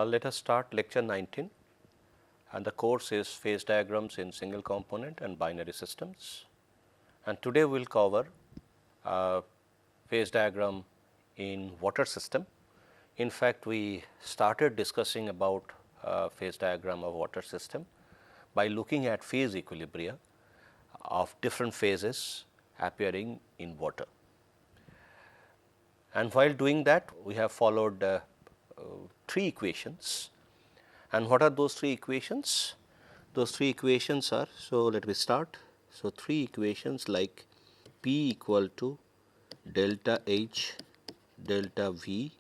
Let us start lecture 19, and the course is phase diagrams in single component and binary systems. And today we will cover phase diagram in water system. In fact, we started discussing about phase diagram of water system by looking at phase equilibria of different phases appearing in water. And while doing that, we have followed three equations. And what are those three equations? Those three equations are, so let me start. So, three equations like P equal to delta H delta V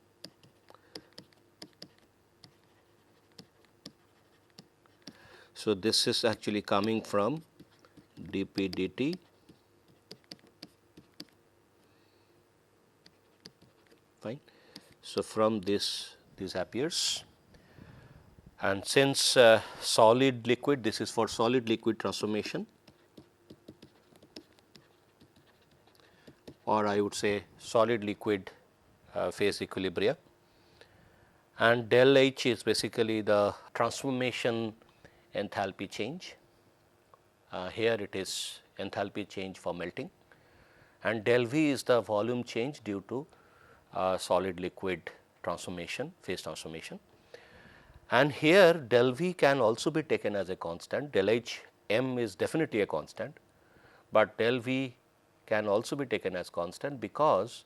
so this is actually coming from dp dt fine. So, from this appears, and since solid liquid, this is for solid liquid transformation, or I would say solid liquid phase equilibria, and del H is basically the transformation enthalpy change. Here it is enthalpy change for melting, and del V is the volume change due to solid liquid transformation, phase transformation. And here del V can also be taken as a constant, del H m is definitely a constant, but del V can also be taken as constant because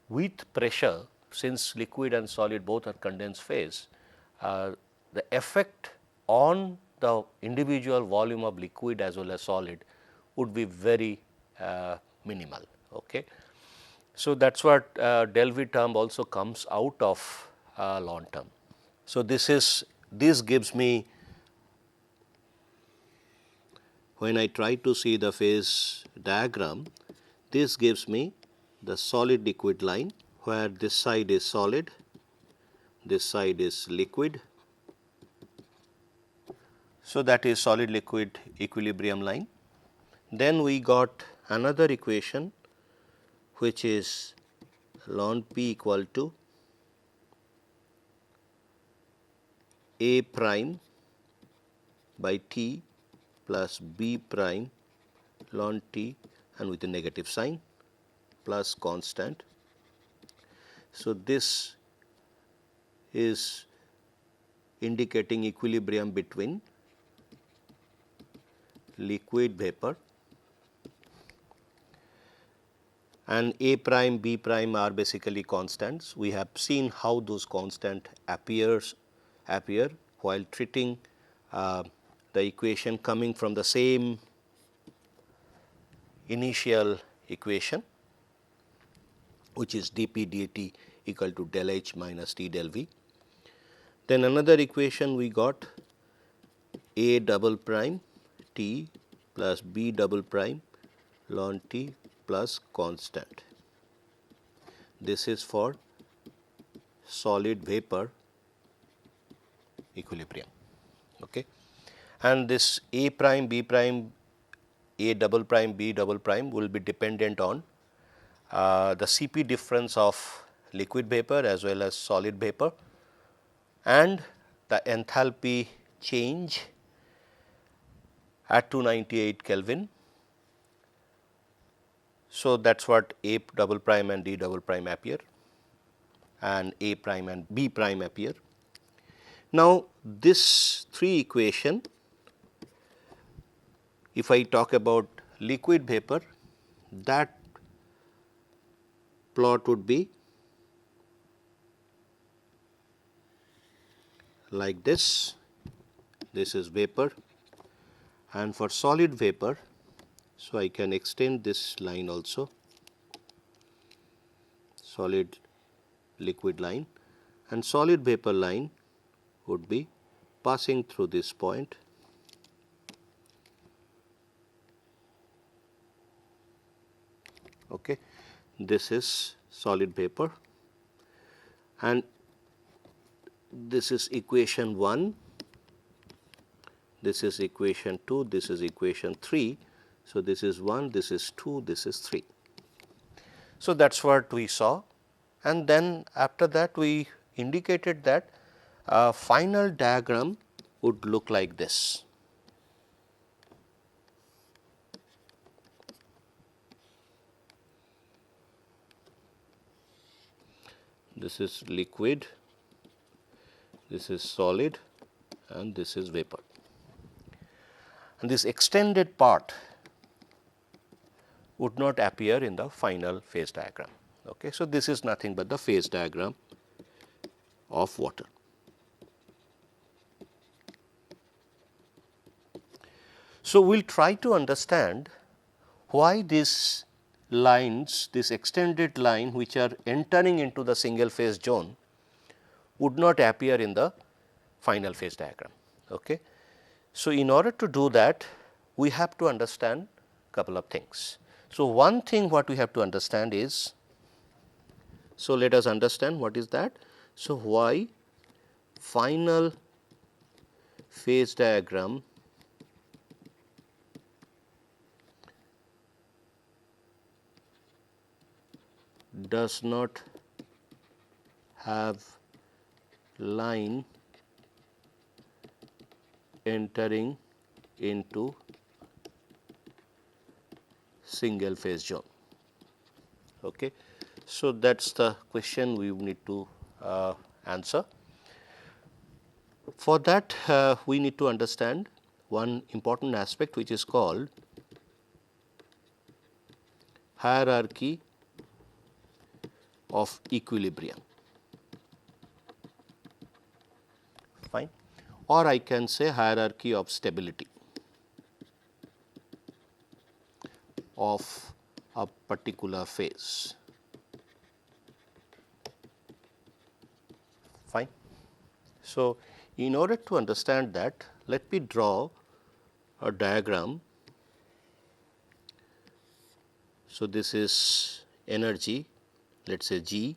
with pressure, since liquid and solid both are condensed phase, the effect on the individual volume of liquid as well as solid would be very minimal. Okay. So, that is what del V term also comes out of long term. So, this gives me, when I try to see the phase diagram, this gives me the solid liquid line where this side is solid, this side is liquid. So, that is solid liquid equilibrium line. Then we got another equation which is ln p equal to A prime by t plus B prime ln t and with a negative sign plus constant. So, this is indicating equilibrium between liquid vapor, and A prime, B prime are basically constants. We have seen how those constant appear while treating the equation coming from the same initial equation, which is dp dt equal to del H minus t del V. Then another equation we got A double prime t plus B double prime ln t plus constant. This is for solid vapor equilibrium. Okay. And this A prime, B prime, A double prime, B double prime will be dependent on the Cp difference of liquid vapor as well as solid vapor and the enthalpy change at 298 Kelvin. So, that is what A double prime and D double prime appear, and A prime and B prime appear. Now, this three equation, if I talk about liquid vapor, that plot would be like this. This is vapor, and for solid vapor, so I can extend this line also, solid liquid line, and solid vapor line would be passing through this point. Okay. This is solid vapor, and this is equation 1, this is equation 2, this is equation 3. So, this is 1, this is 2, this is 3. So, that is what we saw, and then after that we indicated that a final diagram would look like this. This is liquid, this is solid, and this is vapor. And this extended part would not appear in the final phase diagram. Okay. So, this is nothing but the phase diagram of water. So, we will try to understand why these lines, this extended line which are entering into the single phase zone would not appear in the final phase diagram. Okay. So, in order to do that, we have to understand couple of things. So, one thing what we have to understand is, so let us understand what is that. So, why final phase diagram does not have line entering into single phase zone. Okay. So, that is the question we need to answer. For that we need to understand one important aspect which is called hierarchy of equilibrium. Fine. Or I can say hierarchy of stability of a particular phase. Fine. So, in order to understand that, let me draw a diagram. So, this is energy, let us say G,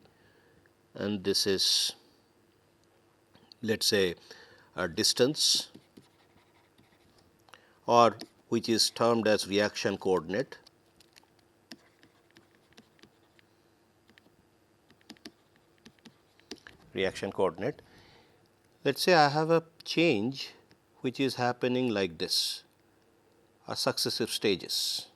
and this is, let us say, a distance, or which is termed as reaction coordinate. Reaction coordinate. Let us say I have a change which is happening like this, are successive stages.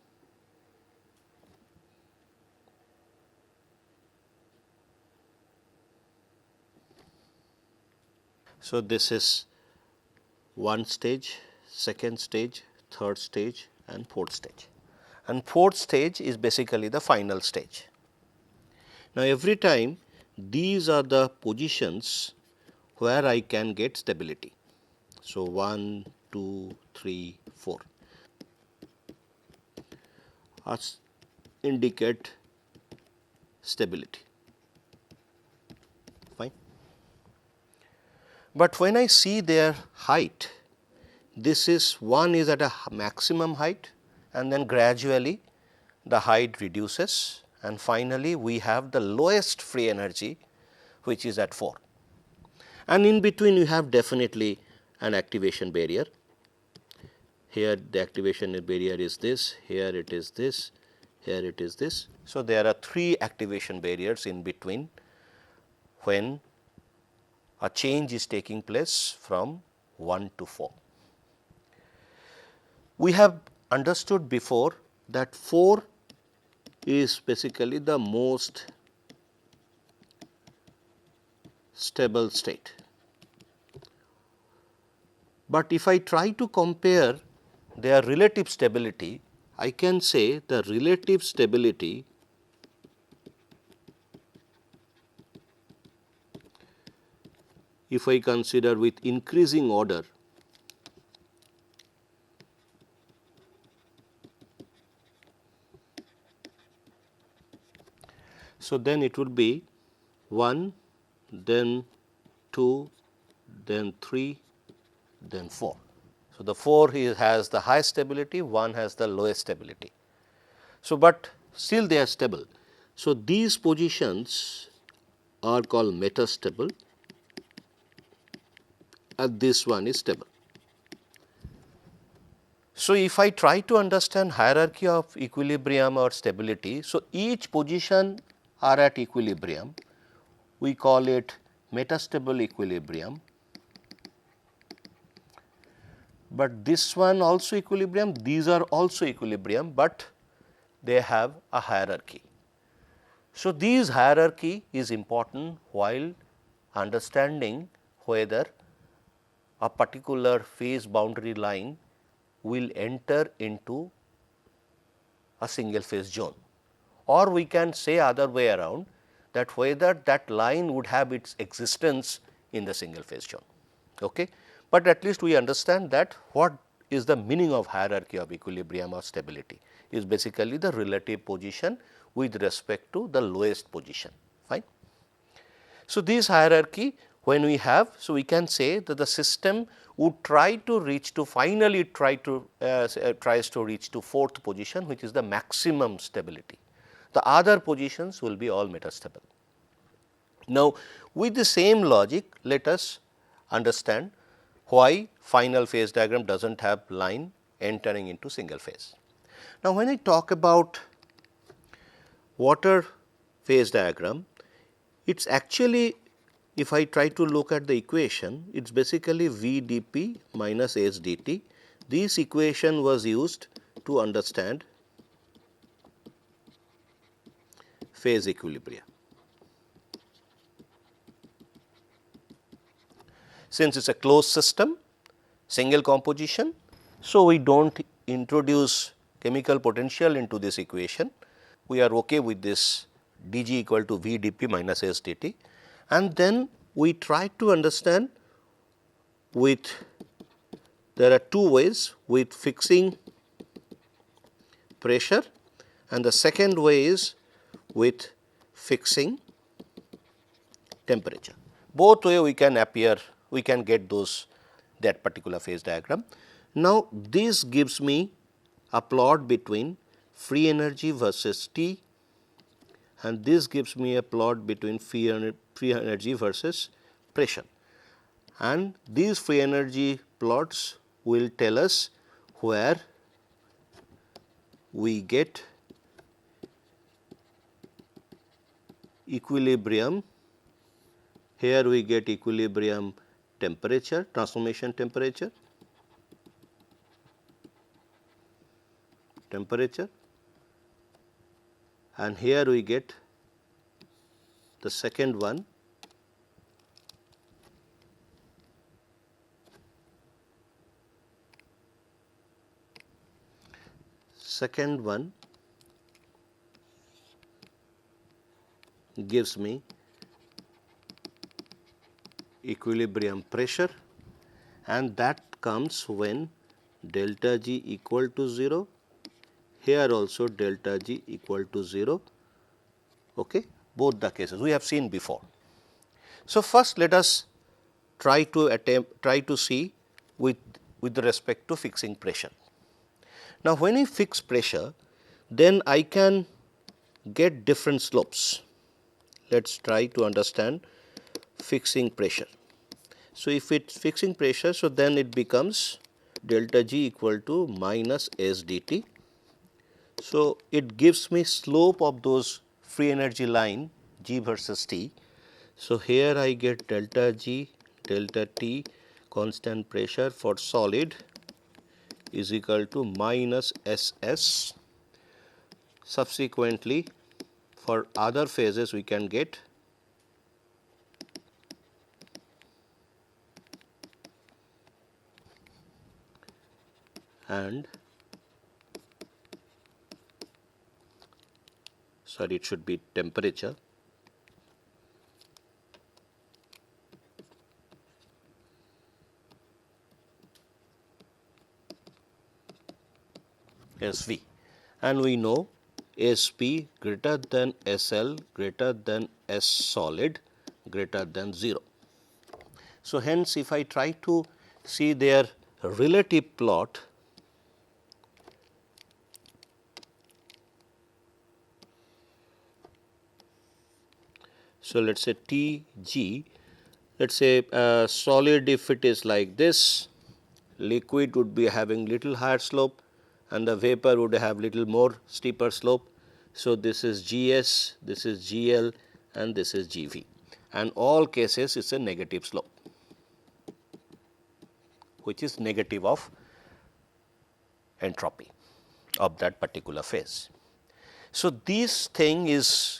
So, this is one stage, second stage, third stage, and fourth stage. And fourth stage is basically the final stage. Now, every time these are the positions where I can get stability. So, 1, 2, 3, 4 indicate stability. Fine. But when I see their height, this is one is at a maximum height, and then gradually the height reduces, and finally we have the lowest free energy which is at 4. And in between you have definitely an activation barrier. Here the activation barrier is this, here it is this, here it is this. So, there are 3 activation barriers in between when a change is taking place from 1 to 4. We have understood before that 4 is basically the most stable state. But if I try to compare their relative stability, I can say the relative stability if I consider with increasing order, so then it would be 1, then 2, then 3, then 4. So, the 4 has the highest stability, 1 has the lowest stability. So, but still they are stable. So, these positions are called metastable, and this one is stable. So, if I try to understand hierarchy of equilibrium or stability, so each position are at equilibrium, we call it metastable equilibrium, but this one also equilibrium, these are also equilibrium, but they have a hierarchy. So, this hierarchy is important while understanding whether a particular phase boundary line will enter into a single phase zone, or we can say other way around, that whether that line would have its existence in the single phase zone. Okay. But at least we understand that what is the meaning of hierarchy of equilibrium or stability is basically the relative position with respect to the lowest position. Fine. So, this hierarchy when we have, so we can say that the system would try to reach to finally tries to reach to fourth position, which is the maximum stability. The other positions will be all metastable. Now, with the same logic, let us understand why final phase diagram does not have line entering into single phase. Now, when I talk about water phase diagram, it is actually, if I try to look at the equation, it is basically V dP minus S dt. This equation was used to understand phase equilibria. Since it is a closed system, single composition, so we do not introduce chemical potential into this equation. We are okay with this dg equal to V dP minus S dt, and then we try to understand with, there are two ways, with fixing pressure, and the second way is with fixing temperature. Both way we can get that particular phase diagram. Now, this gives me a plot between free energy versus T, and this gives me a plot between free energy versus pressure, and these free energy plots will tell us where we get equilibrium. Here we get equilibrium temperature, transformation temperature, and here we get the second one, gives me equilibrium pressure, and that comes when delta G equal to 0, here also delta G equal to 0, okay. Both the cases we have seen before. So, first let us try to see with respect to fixing pressure. Now, when I fix pressure, then I can get different slopes. Let us try to understand fixing pressure. So, if it is fixing pressure, so then it becomes delta G equal to minus S dt. So, it gives me slope of those free energy line G versus T. So, here I get delta G, delta T constant pressure for solid is equal to minus SS. Subsequently, for other phases we can get and sorry, it should be temperature. SV, and we know SP greater than SL greater than S solid greater than 0. So, hence if I try to see their relative plot, so let us say Tg, let us say solid, if it is like this, liquid would be having little higher slope and the vapor would have little more steeper slope. So, this is Gs, this is Gl and this is Gv, and all cases it is a negative slope, which is negative of entropy of that particular phase. So, this thing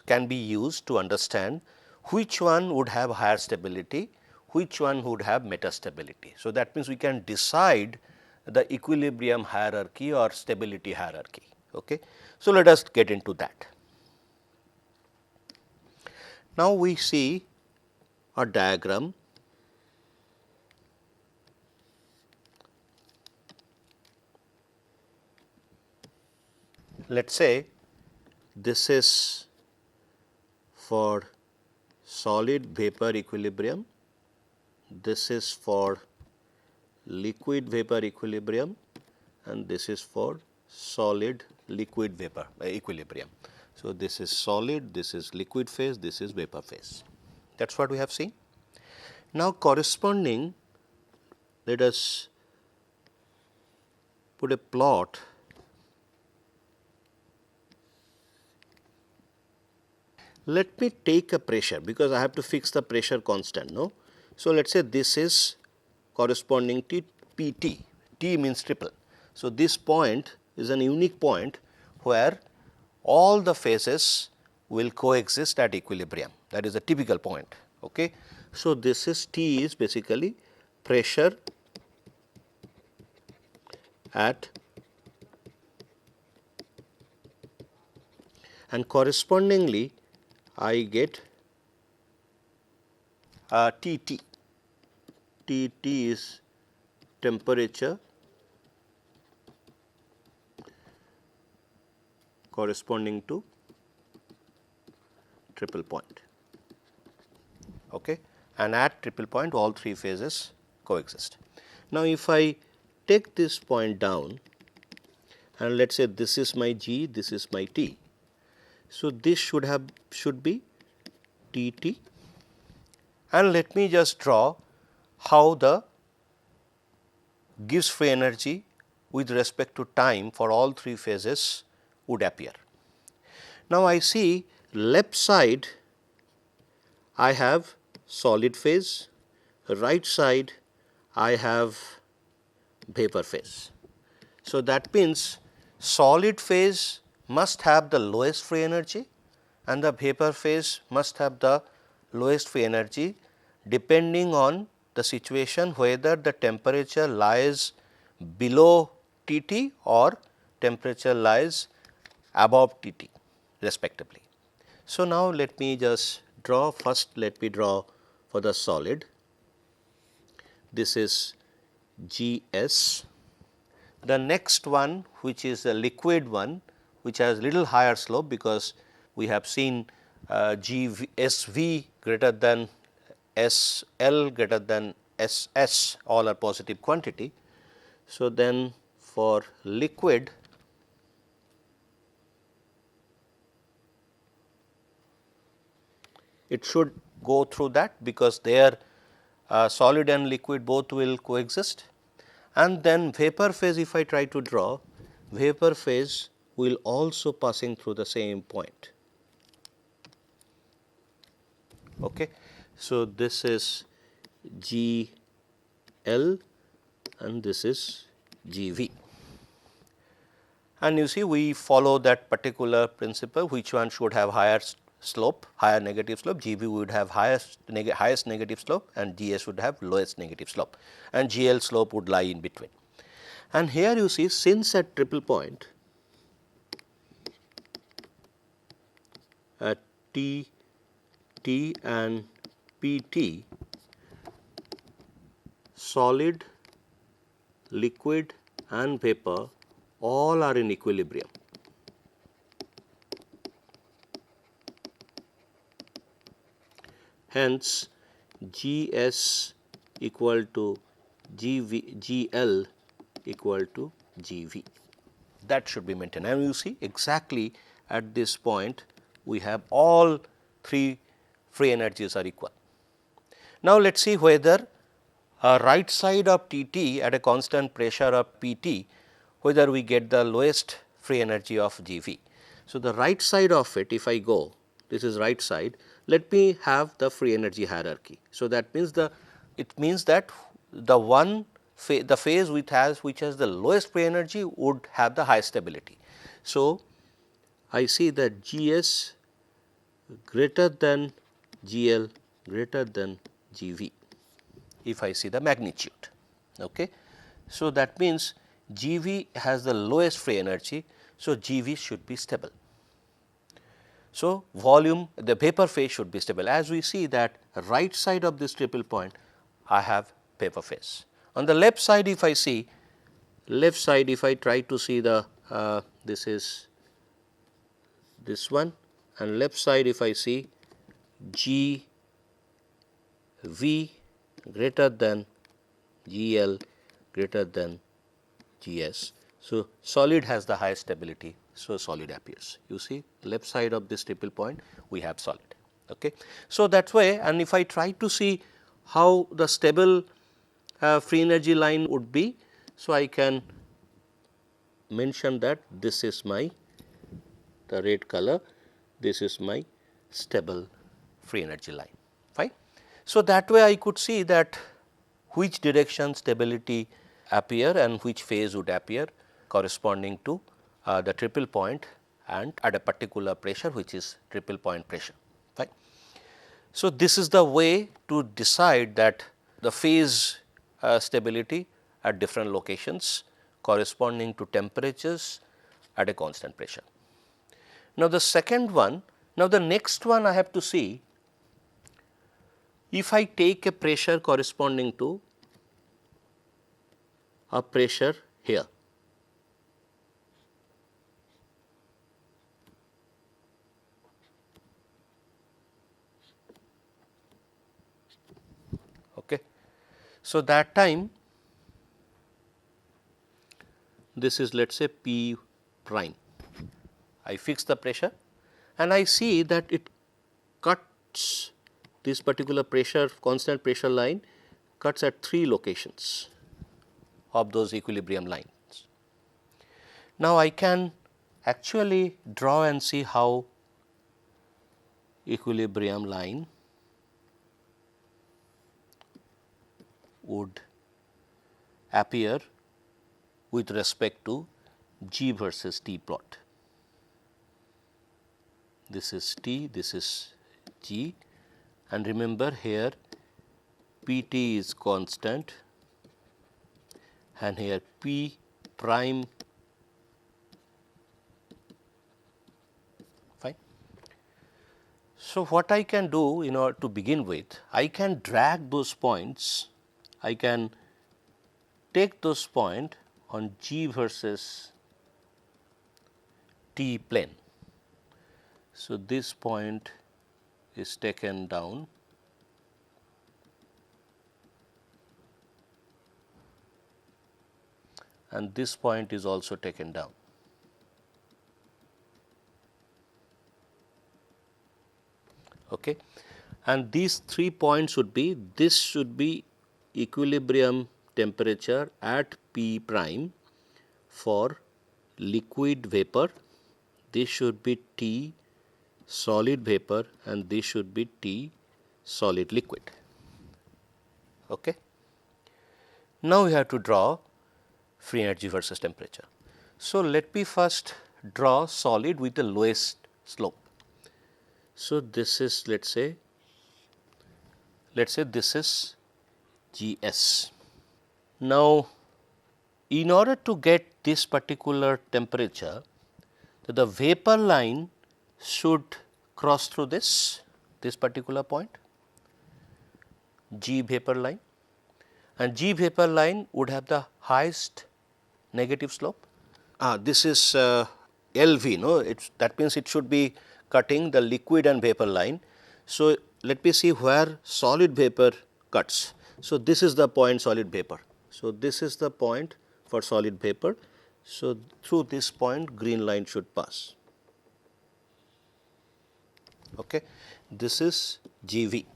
can be used to understand which one would have higher stability, which one would have metastability. So, that means we can decide the equilibrium hierarchy or stability hierarchy. Okay. So, let us get into that. Now, we see a diagram . Let us say this is for solid vapor equilibrium, this is for liquid vapor equilibrium, and this is for solid liquid vapor equilibrium. So, this is solid, this is liquid phase, this is vapor phase. That is what we have seen. Now, corresponding, let us put a plot . Let me take a pressure, because I have to fix the pressure constant. No? So, let us say this is corresponding to PT, T means triple. So, this point is an unique point where all the phases will coexist at equilibrium, that is a typical point. Okay. So, this is T is basically pressure at, and correspondingly I get TT. TT is temperature corresponding to triple point. Okay. And at triple point all three phases coexist. Now, if I take this point down and let us say this is my G, this is my T. So, this should be TT, and let me just draw how the Gibbs free energy with respect to time for all three phases would appear. Now, I see left side I have solid phase, right side I have vapor phase. So, that means solid phase must have the lowest free energy and the vapor phase must have the lowest free energy, depending on the situation whether the temperature lies below T or temperature lies above T respectively. So, now let me just draw, first let me draw for the solid, this is GS. The next one, which is a liquid one, which has little higher slope, because we have seen SV greater than SL greater than SS, all are positive quantity. So, then for liquid, it should go through that, because there solid and liquid both will coexist. And then vapor phase, if I try to draw, vapor phase will also passing through the same point. Okay. So, this is GL and this is GV. And you see we follow that particular principle, which one should have higher slope, higher negative slope. GV would have highest negative slope and GS would have lowest negative slope, and GL slope would lie in between. And here you see, since at triple point at T and PT, solid, liquid and vapor all are in equilibrium. Hence, GS equal to GL equal to GV. That should be maintained. And you see exactly at this point we have all three free energies are equal. Now, let us see whether right side of TT at a constant pressure of PT, whether we get the lowest free energy of GV. So, the right side of it, if I go, this is right side, let me have the free energy hierarchy. So, that means it means that the one the phase which has the lowest free energy would have the highest stability. So, I see that Gs greater than Gl greater than Gv if I see the magnitude. Okay. So, that means Gv has the lowest free energy. So, Gv should be stable. So, volume, the vapor phase should be stable. As we see that right side of this triple point I have vapor phase. On the left side, if I see left side, if I try to see the this is this one, and left side if I see G V greater than GL greater than GS. So, solid has the highest stability. So, solid appears. You see left side of this triple point we have solid. Okay. So, that is why, and if I try to see how the stable free energy line would be. So, I can mention that this is my the red color, this is my stable free energy line, fine. So, that way I could see that which direction stability appear and which phase would appear corresponding to the triple point and at a particular pressure, which is triple point pressure, fine. So, this is the way to decide that the phase stability at different locations corresponding to temperatures at a constant pressure. Now, the second one, now the next one I have to see if I take a pressure corresponding to a pressure here. Okay. So, that time this is let us say P prime. I fix the pressure and I see that it cuts this particular pressure, constant pressure line cuts at 3 locations of those equilibrium lines. Now, I can actually draw and see how equilibrium line would appear with respect to G versus T plot. This is T, this is G, and remember here Pt is constant and here P prime, fine. So, what I can do in order to begin with, I can drag those points, I can take those points on G versus T plane. So, this point is taken down and this point is also taken down. Okay. And these 3 points would be, this should be equilibrium temperature at P prime for liquid vapor, this should be T solid vapor and this should be T solid liquid. Okay. Now, we have to draw free energy versus temperature. So, let me first draw solid with the lowest slope. So, this is let us say this is Gs. Now, in order to get this particular temperature, the vapor line should cross through this particular point, G vapor line, and G vapor line would have the highest negative slope. This is LV, no, that means it should be cutting the liquid and vapor line. So, let me see where solid vapor cuts. So, this is the point solid vapor. So, this is the point for solid vapor. So, through this point green line should pass. Okay. This is GV.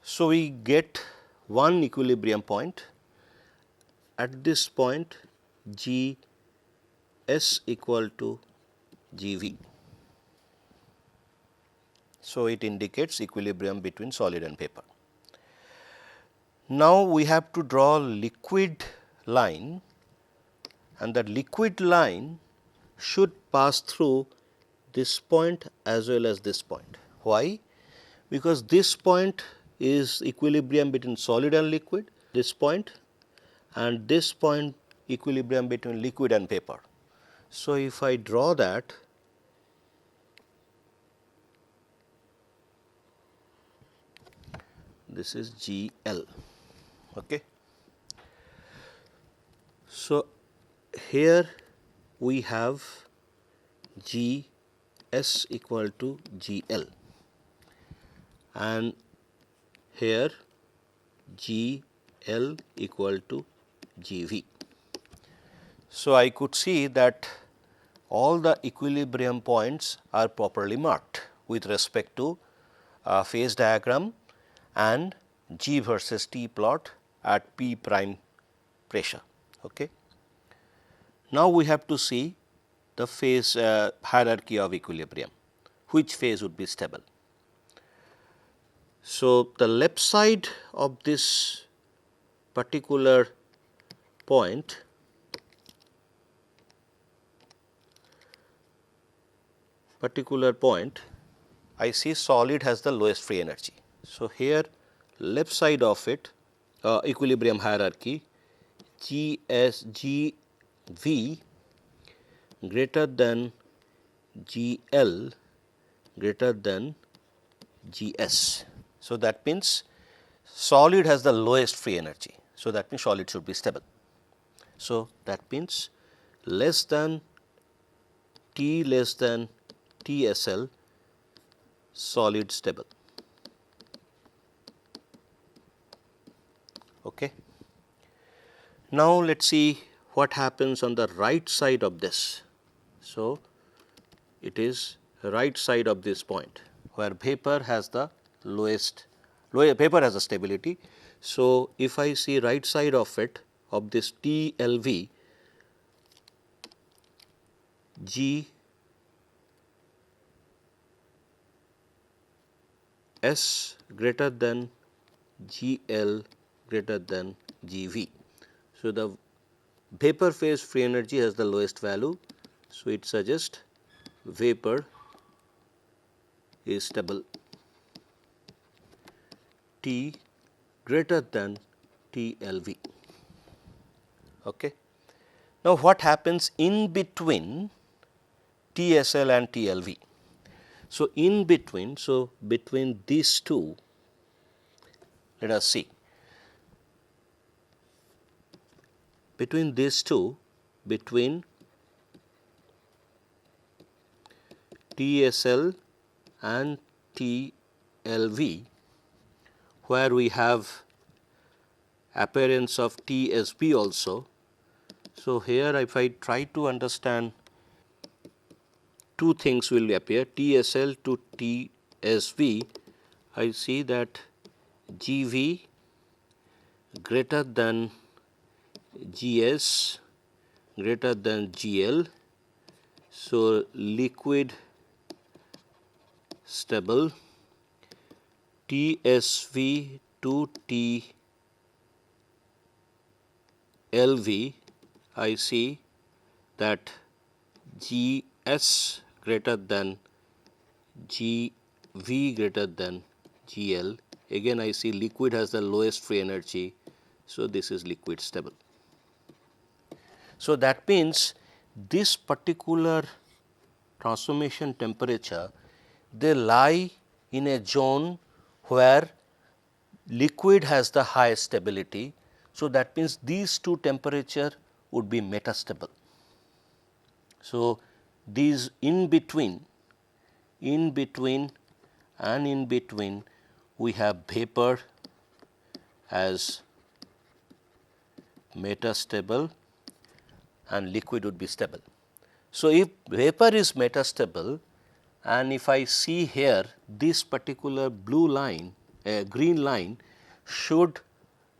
So, we get one equilibrium point. At this point G S equal to GV. So, it indicates equilibrium between solid and vapor. Now, we have to draw liquid line, and that liquid line should pass through this point as well as this point. Why? Because this point is equilibrium between solid and liquid, this point, and this point equilibrium between liquid and vapor. So, if I draw that, this is G L. Okay. So, here we have G S equal to G L, and here G L equal to G V. So, I could see that all the equilibrium points are properly marked with respect to phase diagram and G versus T plot at P prime pressure. Okay. Now, we have to see the phase hierarchy of equilibrium, which phase would be stable. So, the left side of this particular point I see solid has the lowest free energy. So, here left side of it equilibrium hierarchy G S G V greater than G L greater than G S. So, that means solid has the lowest free energy. So, that means solid should be stable. So, that means less than T less than TSL, solid stable. Okay. Now, let us see what happens on the right side of this. So, it is right side of this point where vapor has the lowest, vapor has a stability. So, if I see right side of it of this TLV, G S greater than G L greater than G V. So, the vapor phase free energy has the lowest value. So, it suggests vapor is stable, T greater than TLV. Okay. Now, what happens in between TSL and TLV? So, in between, so between these two, let us see. Between these two, between TSL and TLV, where we have appearance of TSB also. So, here if I try to understand, two things will appear, TSL to TSV, I see that GV greater than GS greater than GL. So, liquid stable, TSV to TLV, I see that GS greater than GV greater than GL. Again I see liquid has the lowest free energy. So, this is liquid stable. So, that means this particular transformation temperature, they lie in a zone where liquid has the highest stability. So, that means these two temperature would be metastable. So, these in between and in between we have vapor as metastable and liquid would be stable. So, if vapor is metastable, and if I see here this particular blue line, green line should,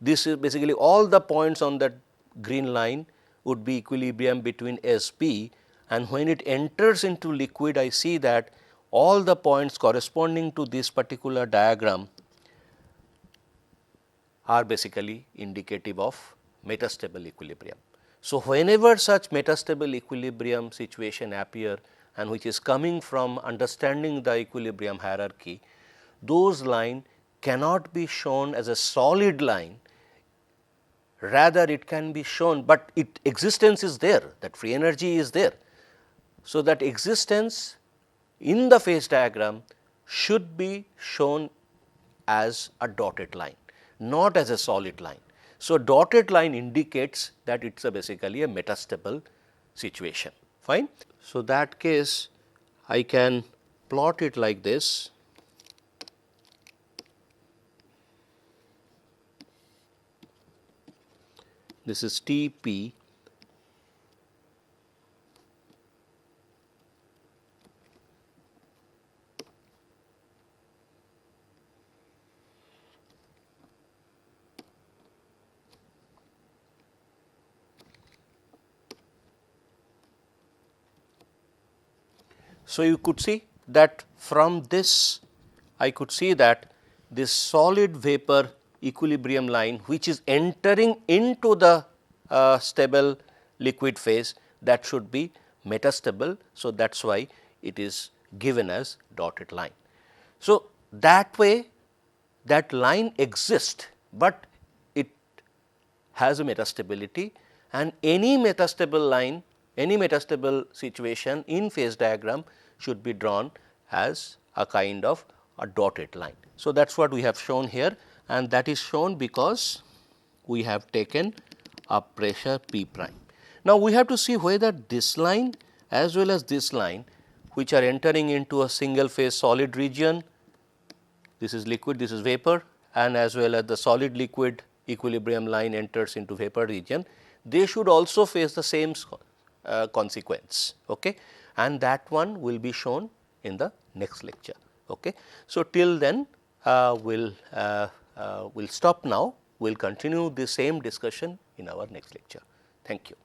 this is basically all the points on that green line would be equilibrium between SB, and when it enters into liquid I see that all the points corresponding to this particular diagram are basically indicative of metastable equilibrium. So, whenever such metastable equilibrium situation appear and which is coming from understanding the equilibrium hierarchy, those line cannot be shown as a solid line, rather it can be shown, but its existence is there, that free energy is there. So, that existence in the phase diagram should be shown as a dotted line, not as a solid line. So, dotted line indicates that it is basically a metastable situation, fine. So, that case I can plot it like this. This is T p . So, you could see that from this I could see that this solid vapor equilibrium line which is entering into the stable liquid phase, that should be metastable. So, that is why it is given as dotted line. So, that way that line exists, but it has a metastability, and any metastable line, any metastable situation in phase diagram should be drawn as a kind of a dotted line. So, that is what we have shown here, and that is shown because we have taken a pressure P prime. Now, we have to see whether this line as well as this line which are entering into a single phase solid region, this is liquid, this is vapor, and as well as the solid liquid equilibrium line enters into vapor region, they should also face the same consequence, okay, and that one will be shown in the next lecture. Okay. So, till then we will stop now, we will continue the same discussion in our next lecture. Thank you.